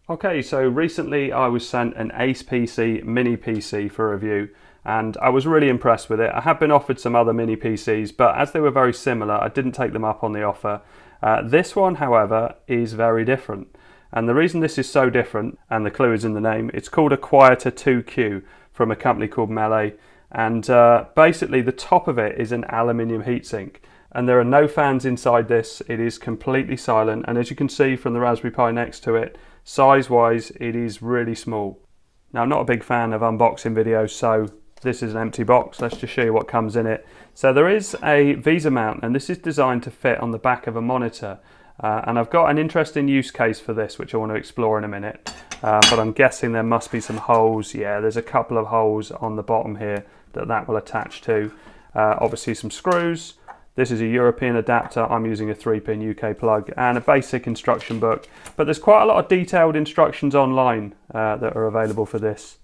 Okay, so recently I was sent an ACEPC mini PC for review and I was really impressed with it. I have been offered some other mini PCs, but as they were very similar, I didn't take them up on the offer. This one, however, is very different. And the reason this is so different, and the clue is in the name, it's called a Quieter2Q from a company called MeLe. And basically the top of it is an aluminium heatsink. And there are no fans inside this. It is completely silent. And as you can see from the Raspberry Pi next to it, size-wise, it is really small. Now, I'm not a big fan of unboxing videos, so this is an empty box. Let's just show you what comes in it. So there is a Visa mount, and this is designed to fit on the back of a monitor. And I've got an interesting use case for this, which I want to explore in a minute. But I'm guessing there must be some holes. Yeah, there's a couple of holes on the bottom here that will attach to. Obviously some screws. This is a European adapter. I'm using a 3-pin UK plug and a basic instruction book. But there's quite a lot of detailed instructions online that are available for this.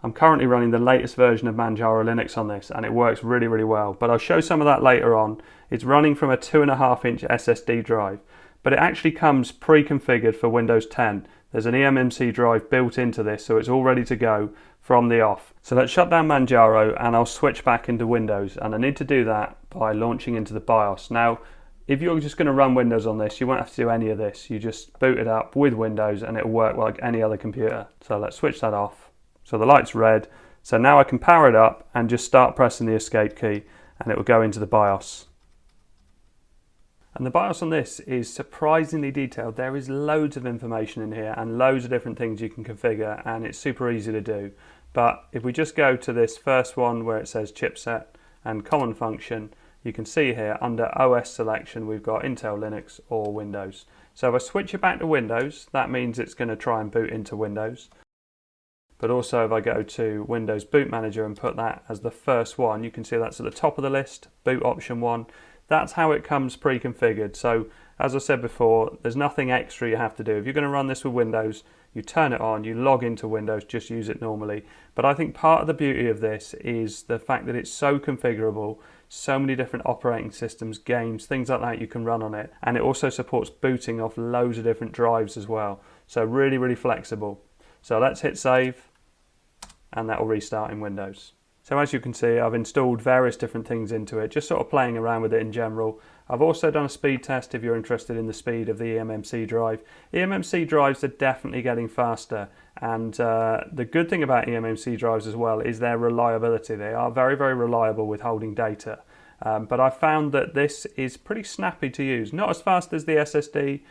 I'm currently running the latest version of Manjaro Linux on this and it works really, really well. But I'll show some of that later on. It's running from a 2.5-inch SSD drive, but it actually comes pre-configured for Windows 10. There's an eMMC drive built into this, so it's all ready to go from the off. So let's shut down Manjaro and I'll switch back into Windows, and I need to do that by launching into the BIOS. Now, if you're just going to run Windows on this, you won't have to do any of this. You just boot it up with Windows and it'll work like any other computer. So let's switch that off. So the light's red. So now I can power it up and just start pressing the escape key and it will go into the BIOS. And the BIOS on this is surprisingly detailed. There is loads of information in here and loads of different things you can configure, and it's super easy to do. But if we just go to this first one where it says chipset and common function, you can see here under OS selection we've got Intel, Linux or Windows. So if I switch it back to Windows, that means it's going to try and boot into Windows. But also if I go to Windows Boot Manager and put that as the first one, you can see that's at the top of the list, boot option 1. That's how it comes pre-configured. So as I said before, there's nothing extra you have to do. If you're going to run this with Windows, you turn it on, you log into Windows, just use it normally. But I think part of the beauty of this is the fact that it's so configurable, so many different operating systems, games, things like that you can run on it. And it also supports booting off loads of different drives as well. So really, really flexible. So let's hit save and that will restart in Windows. So as you can see, I've installed various different things into it, just sort of playing around with it in general. I've also done a speed test if you're interested in the speed of the eMMC drive. eMMC drives are definitely getting faster, and the good thing about eMMC drives as well is their reliability. They are very, very reliable with holding data. But I found that this is pretty snappy to use. Not as fast as the SSD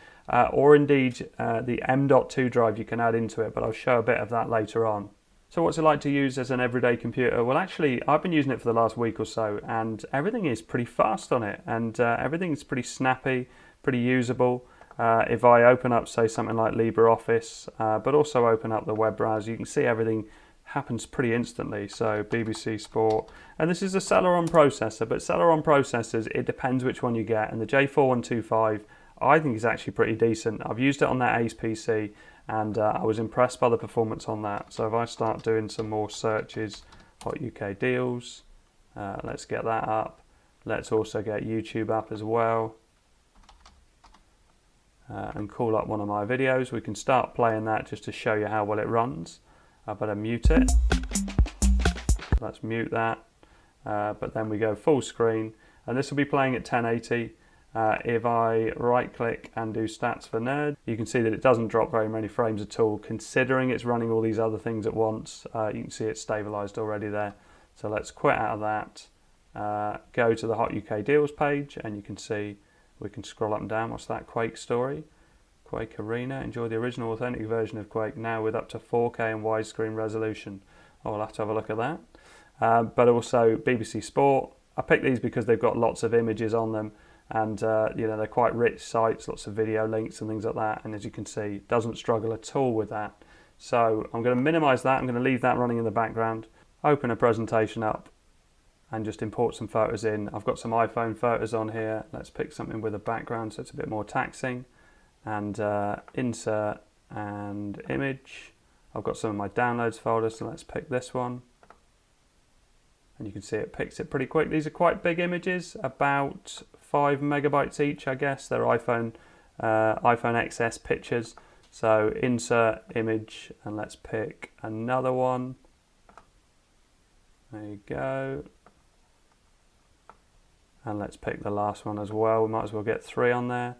or indeed the M.2 drive you can add into it, but I'll show a bit of that later on. So what's it like to use as an everyday computer? Well, actually, I've been using it for the last week or so, and everything is pretty fast on it, and everything's pretty snappy, pretty usable. If I open up, say, something like LibreOffice, but also open up the web browser, you can see everything happens pretty instantly. So BBC Sport, and this is a Celeron processor, but Celeron processors, it depends which one you get, and the J4125, I think is actually pretty decent. I've used it on that ACEPC, and I was impressed by the performance on that. So if I start doing some more searches, hot UK deals, let's get that up. Let's also get YouTube up as well. And call up one of my videos. We can start playing that just to show you how well it runs. I better mute it. Let's mute that. But then we go full screen, and this will be playing at 1080. If I right click and do stats for nerd, you can see that it doesn't drop very many frames at all, considering it's running all these other things at once. You can see it's stabilized already there. So let's quit out of that, go to the Hot UK Deals page, and you can see we can scroll up and down. What's that? Quake story, Quake Arena. Enjoy the original authentic version of Quake now with up to 4K and widescreen resolution. I'll have to have a look at that. But also BBC Sport. I picked these because they've got lots of images on them. And you know, they're quite rich sites, lots of video links and things like that, and as you can see, it doesn't struggle at all with that. So I'm going to minimize that, I'm going to leave that running in the background, open a presentation up and just import some photos in. I've got some iPhone photos on here. Let's pick something with a background so it's a bit more taxing, and insert and image. I've got some of my downloads folder, so let's pick this one. And you can see it picks it pretty quick. These are quite big images, about 5 megabytes each, I guess. They're iPhone XS pictures. So insert image and let's pick another one. There you go. And let's pick the last one as well. We might as well get 3 on there.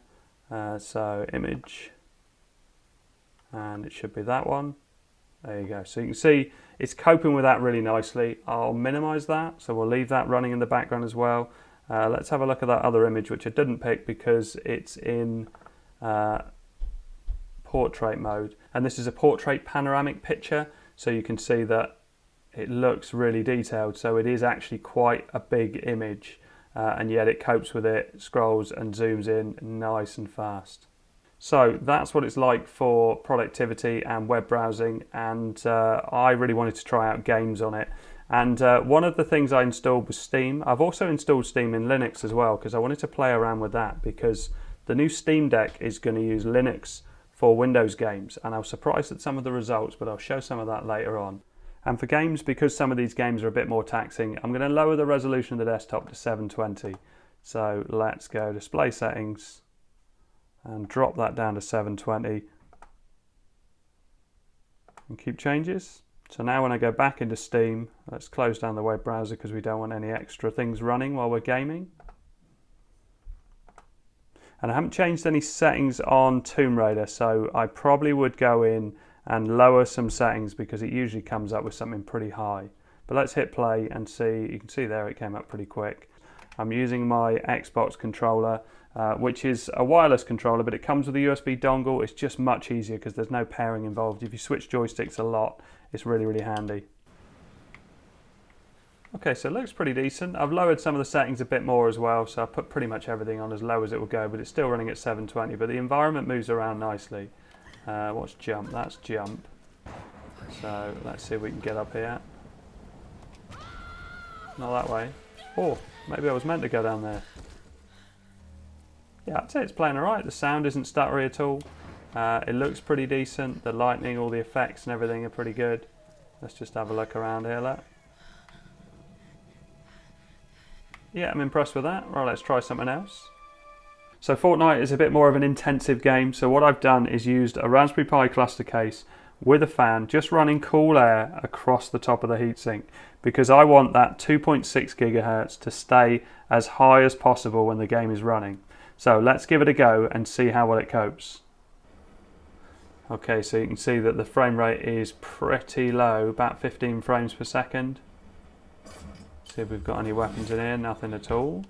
So image, and it should be that one. There you go. So you can see it's coping with that really nicely. I'll minimize that, so we'll leave that running in the background as well. Let's have a look at that other image, which I didn't pick because it's in portrait mode. And this is a portrait panoramic picture, so you can see that it looks really detailed. So it is actually quite a big image, and yet it copes with it, scrolls and zooms in nice and fast. So that's what it's like for productivity and web browsing, and I really wanted to try out games on it. And one of the things I installed was Steam. I've also installed Steam in Linux as well because I wanted to play around with that, because the new Steam Deck is going to use Linux for Windows games, and I was surprised at some of the results, but I'll show some of that later on. And for games, because some of these games are a bit more taxing, I'm going to lower the resolution of the desktop to 720. So let's go display settings and drop that down to 720 and keep changes. So now when I go back into Steam, let's close down the web browser because we don't want any extra things running while we're gaming. And I haven't changed any settings on Tomb Raider, so I probably would go in and lower some settings because it usually comes up with something pretty high. But let's hit play and see. You can see there it came up pretty quick. I'm using my Xbox controller, which is a wireless controller, but it comes with a USB dongle. It's just much easier because there's no pairing involved. If you switch joysticks a lot, it's really, really handy. Okay, so it looks pretty decent. I've lowered some of the settings a bit more as well, so I put pretty much everything on as low as it will go, but it's still running at 720, but the environment moves around nicely. What's jump? That's jump. So let's see if we can get up here. Not that way. Oh, maybe I was meant to go down there. Yeah, I'd say it's playing alright. The sound isn't stuttery at all. It looks pretty decent. The lighting, all the effects and everything are pretty good. Let's just have a look around here. Look. Yeah, I'm impressed with that. Right, let's try something else. So Fortnite is a bit more of an intensive game. So what I've done is used a Raspberry Pi cluster case with a fan, just running cool air across the top of the heatsink, because I want that 2.6 gigahertz to stay as high as possible when the game is running. So let's give it a go and see how well it copes. Okay, so you can see that the frame rate is pretty low, about 15 frames per second. See if we've got any weapons in here, nothing at all.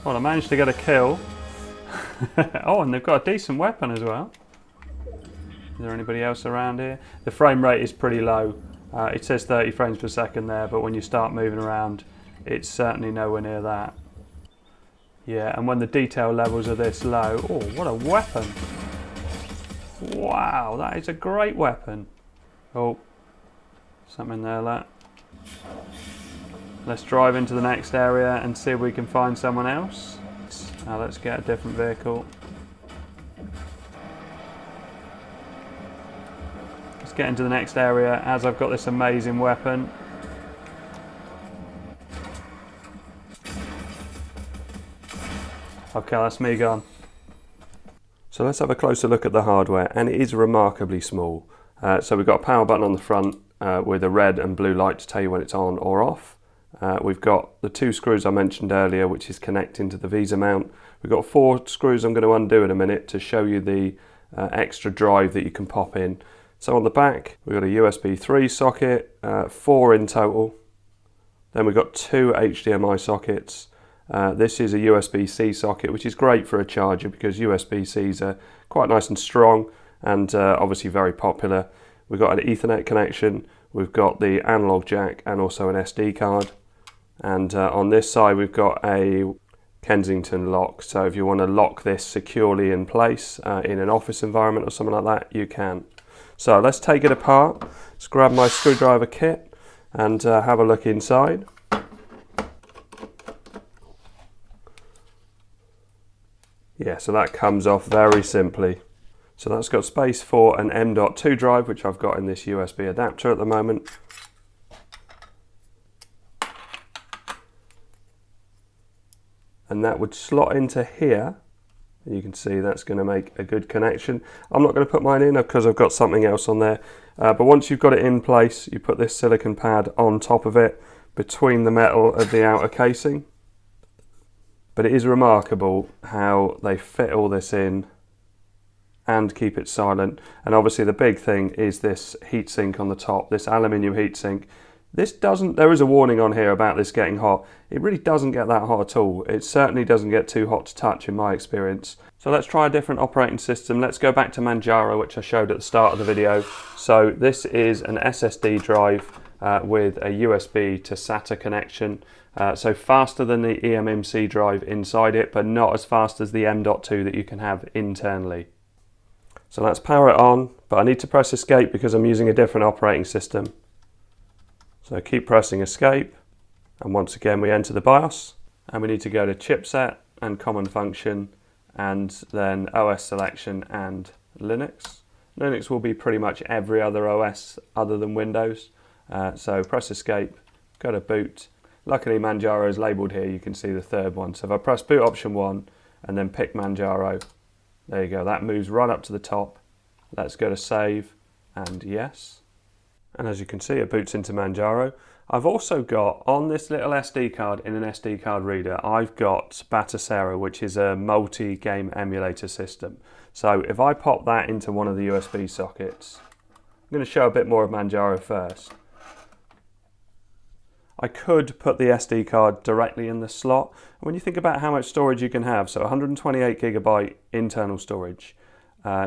Well, I managed to get a kill. Oh, and they've got a decent weapon as well. Is there anybody else around here? The frame rate is pretty low. It says 30 frames per second there, but when you start moving around, it's certainly nowhere near that. Yeah, and when the detail levels are this low, oh, what a weapon. Wow, that is a great weapon. Oh, something there, look. Let's drive into the next area and see if we can find someone else. Now let's get a different vehicle. Let's get into the next area as I've got this amazing weapon. Okay, that's me gone. So let's have a closer look at the hardware, and it is remarkably small. So we've got a power button on the front with a red and blue light to tell you when it's on or off. We've got the 2 screws I mentioned earlier, which is connecting to the Visa mount. We've got 4 screws I'm going to undo in a minute to show you the extra drive that you can pop in. So on the back, we've got a USB 3 socket, 4 in total. Then we've got 2 HDMI sockets. This is a USB-C socket, which is great for a charger because USB-Cs are quite nice and strong and obviously very popular. We've got an Ethernet connection, we've got the analog jack and also an SD card. And on this side we've got a Kensington lock, so if you want to lock this securely in place in an office environment or something like that, you can. So let's take it apart. Let's grab my screwdriver kit and have a look inside. Yeah, so that comes off very simply. So that's got space for an M.2 drive, which I've got in this USB adapter at the moment. and that would slot into here. You can see that's going to make a good connection. I'm not going to put mine in because I've got something else on there. But once you've got it in place, you put this silicone pad on top of it between the metal of the outer casing. But it is remarkable how they fit all this in and keep it silent. And obviously the big thing is this heatsink on the top, this aluminium heatsink. There is a warning on here about this getting hot. It really doesn't get that hot at all. It certainly doesn't get too hot to touch in my experience. So let's try a different operating system. Let's go back to Manjaro, which I showed at the start of the video. So this is an SSD drive with a USB to SATA connection. So faster than the eMMC drive inside it, but not as fast as the M.2 that you can have internally. So let's power it on, but I need to press escape because I'm using a different operating system. So keep pressing escape, and once again we enter the BIOS, and we need to go to chipset and common function, and then OS selection and Linux. Linux will be pretty much every other OS other than Windows. So press escape, go to boot. Luckily Manjaro is labelled here, you can see the third one. So if I press boot option 1 and then pick Manjaro, there you go, that moves right up to the top. Let's go to save and yes. And as you can see, it boots into Manjaro. I've also got, on this little SD card in an SD card reader, I've got Batocera, which is a multi-game emulator system. So if I pop that into one of the USB sockets, I'm going to show a bit more of Manjaro first. I could put the SD card directly in the slot. When you think about how much storage you can have, so 128GB internal storage,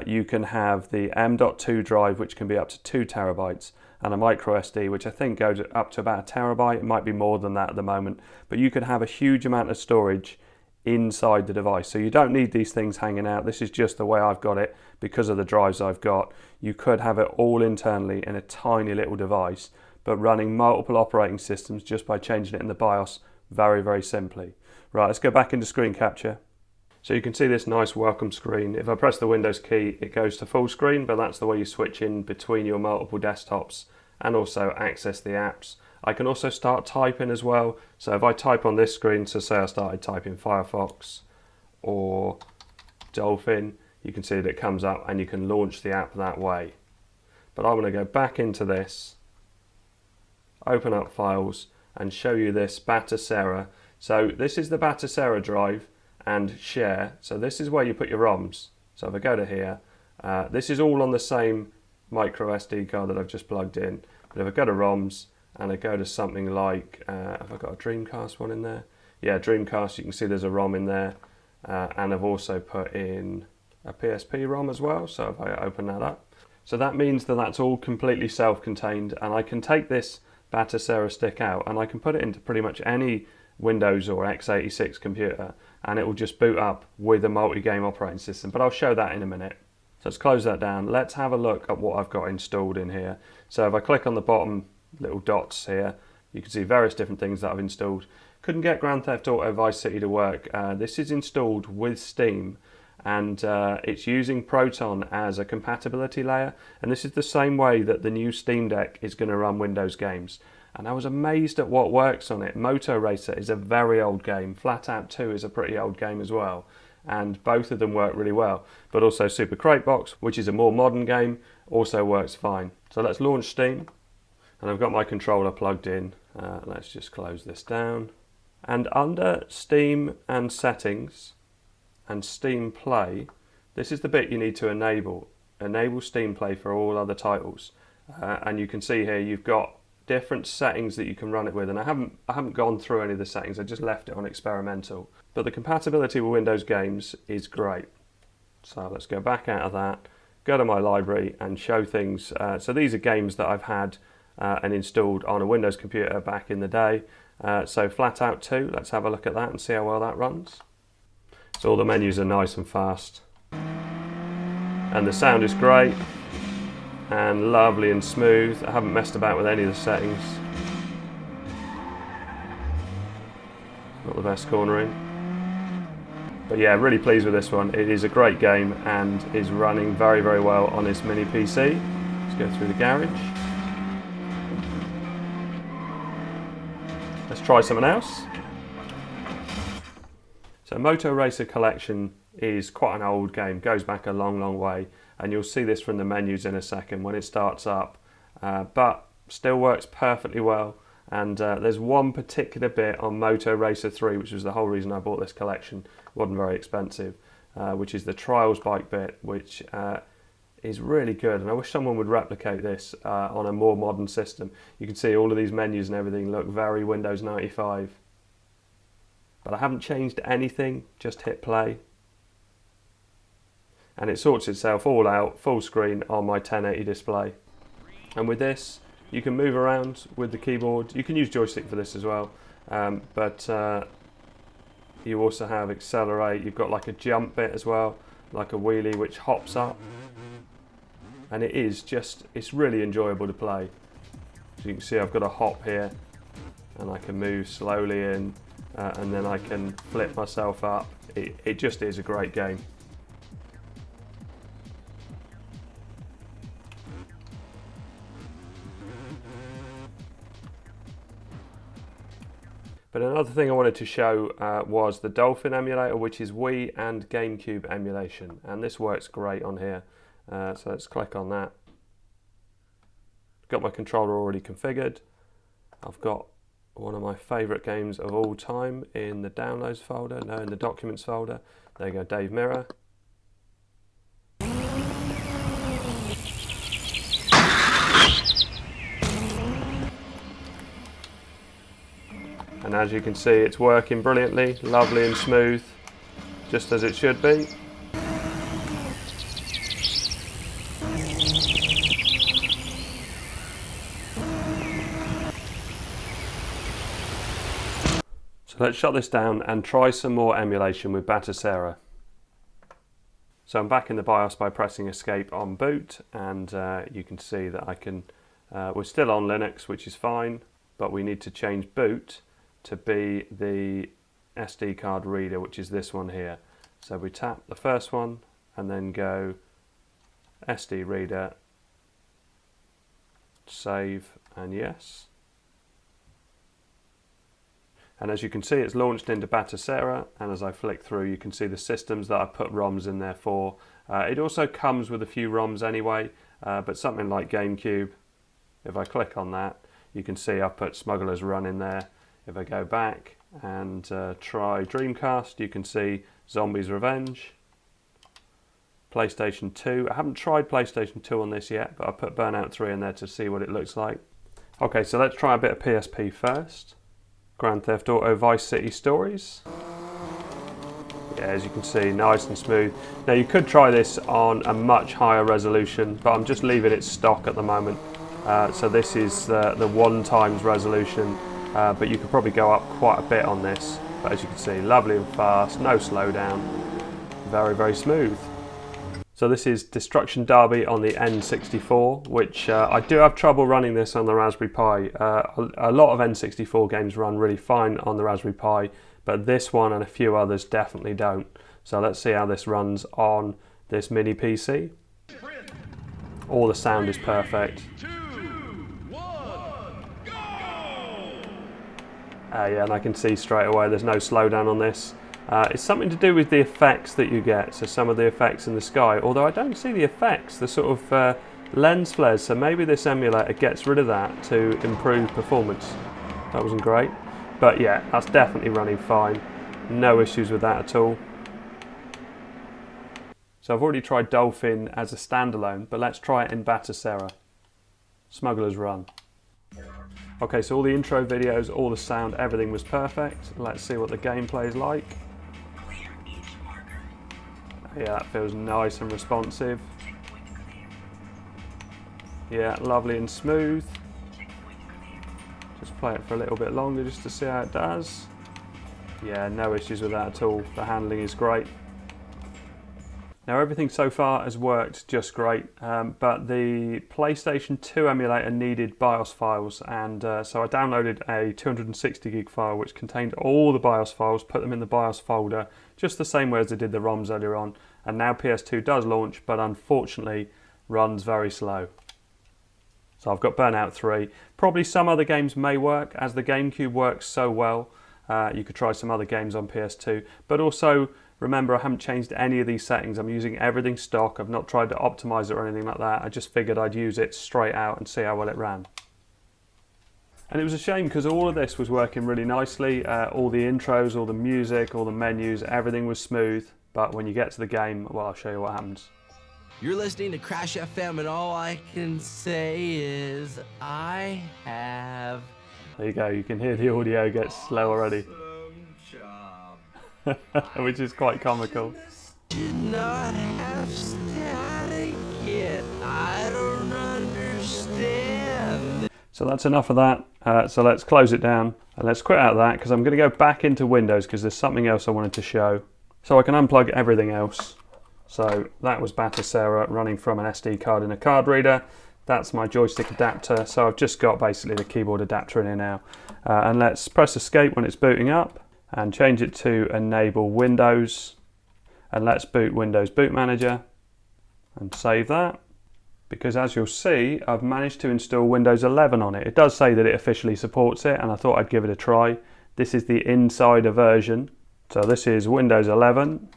you can have the M.2 drive, which can be up to 2TB, and a micro SD, which I think goes up to about 1TB. It might be more than that at the moment, but you could have a huge amount of storage inside the device. So you don't need these things hanging out. This is just the way I've got it because of the drives I've got. You could have it all internally in a tiny little device, but running multiple operating systems just by changing it in the BIOS very, very simply. Right, let's go back into screen capture. So you can see this nice welcome screen. If I press the Windows key, it goes to full screen, but that's the way you switch in between your multiple desktops and also access the apps. I can also start typing as well. So if I type on this screen, so say I started typing Firefox or Dolphin, you can see that it comes up and you can launch the app that way. But I'm going to go back into this, open up files and show you this Batocera. So this is the Batocera drive and share. So this is where you put your ROMs. So if I go to here, this is all on the same micro SD card that I've just plugged in. But if I go to ROMs and I go to something like, have I got a Dreamcast one in there? Yeah, Dreamcast, you can see there's a ROM in there. And I've also put in a PSP ROM as well. So if I open that up. So that means that that's all completely self-contained, and I can take this Batocera stick out and I can put it into pretty much any Windows or x86 computer, and it will just boot up with a multi-game operating system, but I'll show that in a minute. So let's close that down. Let's have a look at what I've got installed in here. So if I click on the bottom little dots here, you can see various different things that I've installed. Couldn't get Grand Theft Auto Vice City to work. This is installed with Steam, and it's using Proton as a compatibility layer, and this is the same way that the new Steam Deck is going to run Windows games. And I was amazed at what works on it. Moto Racer is a very old game. Flat Out 2 is a pretty old game as well. And both of them work really well. But also Super Recalbox, which is a more modern game, also works fine. So let's launch Steam. And I've got my controller plugged in. Let's just close this down. And under Steam and Settings and Steam Play, this is the bit you need to enable. Enable Steam Play for all other titles. And you can see here you've got different settings that you can run it with, and I haven't gone through any of the settings, I just left it on experimental. But the compatibility with Windows games is great. So let's go back out of that, go to my library and show things. So these are games that I've had and installed on a Windows computer back in the day. So Flat Out 2, let's have a look at that and see how well that runs. So all the menus are nice and fast. And the sound is great. And lovely and smooth. I haven't messed about with any of the settings. Not the best cornering. But yeah, really pleased with this one. It is a great game and is running very, very well on this mini PC. Let's go through the garage. Let's try something else. So Moto Racer Collection is quite an old game, goes back a long way, and you'll see this from the menus in a second when it starts up, but still works perfectly well. And there's one particular bit on Moto Racer 3, which was the whole reason I bought this collection. It wasn't very expensive, which is the Trials bike bit, which is really good, and I wish someone would replicate this on a more modern system. You can see all of these menus and everything look very Windows 95. But I haven't changed anything, just hit play. And it sorts itself all out, full screen on my 1080 display. And with this, you can move around with the keyboard. You can use joystick for this as well, but you also have accelerate. You've got like a jump bit as well, like a wheelie which hops up. And it's really enjoyable to play. So you can see I've got a hop here, and I can move slowly in, and then I can flip myself up. It just is a great game. But another thing I wanted to show was the Dolphin emulator, which is Wii and GameCube emulation, and this works great on here. So let's click on that. Got my controller already configured. I've got one of my favourite games of all time in the downloads folder, in the documents folder. There you go, Dave Mirror. And as you can see, it's working brilliantly, lovely and smooth, just as it should be. So let's shut this down and try some more emulation with Batocera. So I'm back in the BIOS by pressing escape on boot, and you can see that we're still on Linux, which is fine, but we need to change boot to be the SD card reader, which is this one here. So we tap the first one and then go SD reader, save, and yes. And as you can see, it's launched into Batocera, and as I flick through, you can see the systems that I put ROMs in there for. It also comes with a few ROMs anyway, but something like GameCube, if I click on that, you can see I've put Smuggler's Run in there. If I go back and try Dreamcast, you can see Zombies Revenge, PlayStation 2. I haven't tried PlayStation 2 on this yet, but I put Burnout 3 in there to see what it looks like. Okay, so let's try a bit of PSP first. Grand Theft Auto Vice City Stories. Yeah, as you can see, nice and smooth. Now you could try this on a much higher resolution, but I'm just leaving it stock at the moment. So this is the 1x resolution. But you could probably go up quite a bit on this. But as you can see, lovely and fast, no slowdown, very smooth. So this is Destruction Derby on the N64, which I do have trouble running this on the Raspberry Pi. A lot of N64 games run really fine on the Raspberry Pi, but this one and a few others definitely don't. So let's see how this runs on this mini PC. All the sound is perfect. Yeah, and I can see straight away there's no slowdown on this. It's something to do with the effects that you get, so some of the effects in the sky, although I don't see the effects, the sort of lens flares, so maybe this emulator gets rid of that to improve performance. That wasn't great, but yeah, that's definitely running fine. No issues with that at all. So I've already tried Dolphin as a standalone, but let's try it in Batocera. Smuggler's Run. Okay, so all the intro videos, all the sound, everything was perfect. Let's see what the gameplay is like. Yeah, that feels nice and responsive. Yeah, lovely and smooth. Just play it for a little bit longer just to see how it does. Yeah, no issues with that at all. The handling is great. Now everything so far has worked just great, but the PlayStation 2 emulator needed BIOS files, and so I downloaded a 260 gig file which contained all the BIOS files, put them in the BIOS folder, just the same way as I did the ROMs earlier on, and now PS2 does launch, but unfortunately runs very slow. So I've got Burnout 3. Probably some other games may work, as the GameCube works so well. You could try some other games on PS2, but also remember, I haven't changed any of these settings. I'm using everything stock. I've not tried to optimize it or anything like that. I just figured I'd use it straight out and see how well it ran. And it was a shame because all of this was working really nicely. All the intros, all the music, all the menus, everything was smooth. But when you get to the game, well, I'll show you what happens. You're listening to Crash FM, and all I can say is I have... There you go, you can hear the audio get slow already. Which is quite comical. Did not have static yet. I don't understand. So that's enough of that. So let's close it down and let's quit out of that because I'm going to go back into Windows because there's something else I wanted to show. So I can unplug everything else. So that was Batocera running from an SD card in a card reader. That's my joystick adapter. So I've just got basically the keyboard adapter in here now. And let's press escape when it's booting up and change it to enable Windows. And let's boot Windows Boot Manager and save that. Because as you'll see, I've managed to install Windows 11 on it. It does say that it officially supports it, and I thought I'd give it a try. This is the insider version. So this is Windows 11.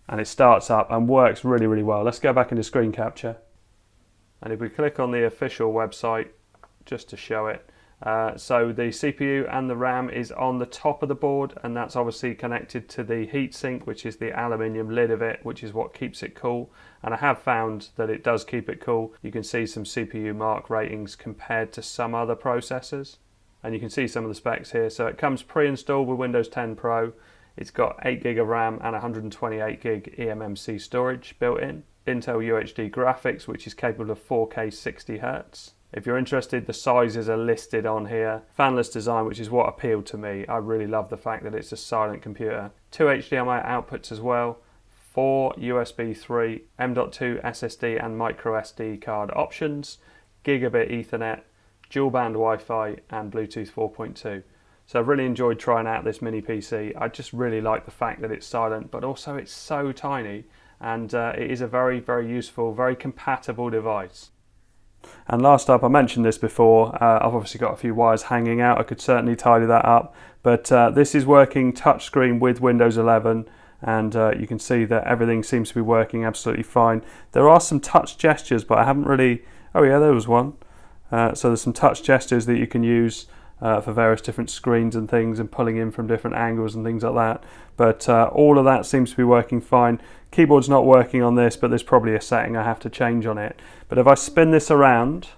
And it starts up and works really, really well. Let's go back into screen capture. And if we click on the official website, just to show it. So the CPU and the RAM is on the top of the board, and that's obviously connected to the heatsink, which is the aluminium lid of it, which is what keeps it cool. And I have found that it does keep it cool. You can see some CPU mark ratings compared to some other processors. And you can see some of the specs here. So it comes pre-installed with Windows 10 Pro. It's got 8 gig of RAM and 128 gig eMMC storage built in. Intel UHD graphics, which is capable of 4K 60 Hz. If you're interested, the sizes are listed on here. Fanless design, which is what appealed to me. I really love the fact that it's a silent computer. 2 HDMI outputs as well. 4 USB 3, M.2 SSD and micro SD card options. Gigabit Ethernet, dual band Wi-Fi and Bluetooth 4.2. So I've really enjoyed trying out this mini PC. I just really like the fact that it's silent, but also it's so tiny. And it is a very, very useful, very compatible device. And last up, I mentioned this before, I've obviously got a few wires hanging out. I could certainly tidy that up. But this is working touchscreen with Windows 11. And you can see that everything seems to be working absolutely fine. There are some touch gestures, but I haven't really... Oh yeah, there was one. So there's some touch gestures that you can use for various different screens and things and pulling in from different angles and things like that. But all of that seems to be working fine. Keyboard's not working on this, but there's probably a setting I have to change on it. But if I spin this around,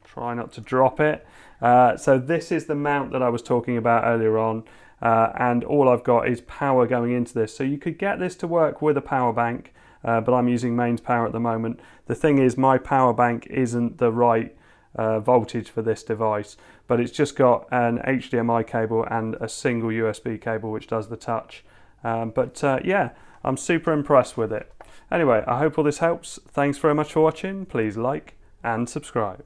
try not to drop it. So this is the mount that I was talking about earlier on. And all I've got is power going into this. So you could get this to work with a power bank, but I'm using mains power at the moment. The thing is, my power bank isn't the right voltage for this device, but it's just got an HDMI cable and a single USB cable which does the touch. Yeah, I'm super impressed with it. Anyway, I hope all this helps. Thanks very much for watching. Please like and subscribe.